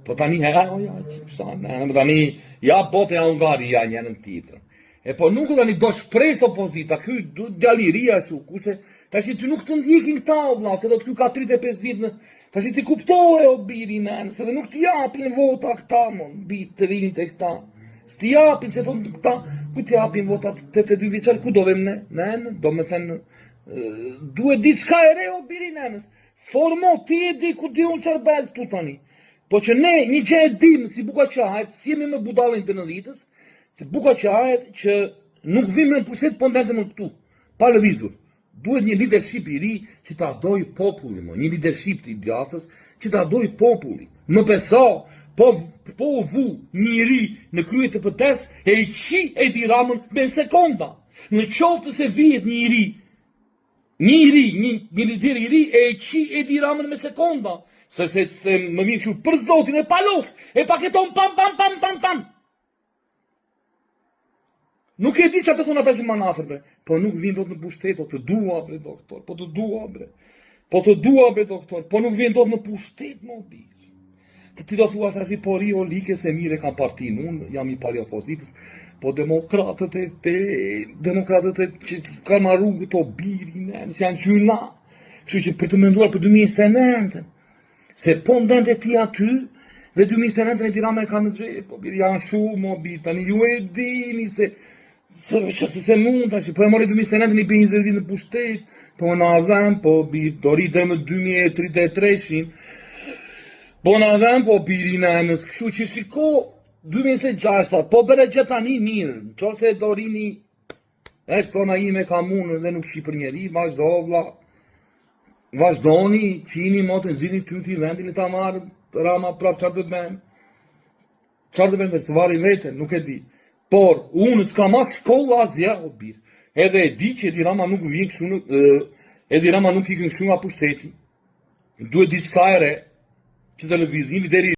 Po tani ja, tani ja bote ja Ungaria njënën tjetër. E po nuk tani do shpresë opozita, ky djaliria shu, kushe, tash ty nuk të ndjekin këta vëlla, se do të ky ka 35 vjet në, tash ti kuptoje o biri nën, se dhe nuk t'i japin vota këta mon, bit të rinjt e këta. S'ti japin se do këta, ku t'i japin vota 82 vjeçar, ku do vem ne? Nën, do me thënë duhet diçka e re o biri nënës. Formo ti e di ku di unë çfarë bëhet këtu tani. Po që ne një gjë e dim si buka qahet, si jemi me budallin të nëllitës, se buka qahet që nuk vim në pushtet po ndente më këtu, pa lëvizur. Duhet një leadership i ri që ta doj populli, një leadership të idiotës që ta doj populli. Më beso, po u vu një ri në krye të PS e i qi Edi Ramën me sekonda. Në qoftë se vihet një lider i ri e i qi Edi Ramën me sekonda. Se më vinë që për zotin e palos, e paketon pam. Nuk e di që atë thonë ata që ma nafër, bre. Po nuk vinë do të në pushtet, po të dua, bre, doktor, po të dua, bre, doktor, po nuk vinë do të në pushtet, më bi. Të ti do thua sa si po ri o like se mire kam partin, unë jam i pari opozitës, po demokratët e që kanë marru këto biri, nësë janë gjyna, kështu që për të menduar për 2029, se po ndente ti aty, dhe 2029 e Edi Rama e ka në gjepë, janë shumë, o bi, tani ju e dini se mund, po e mori 2029 një bëjnë 20 në pushtet, po në adhem, po bi, do rri dhe më 2033, po në adhem, po biri nënës, kështu që shiko, 2026, po bere gjë tani mirë, që se do rini, prona ime ka mundë dhe nuk shi për njeri, vazhdoni, qini, motë, nëzini ty në ti vendin e ta marë, Rama prap qarë të bëjmë. Qarë të bëjmë dhe së të varin vete, nuk e di. Por, unë s'ka ma shkolla asja, o birë. Edhe e di që Edi Rama nuk vinë këshu, Edi Rama nuk ikën këshu nga pushteti. Duhet diçka e re, që televizini lideri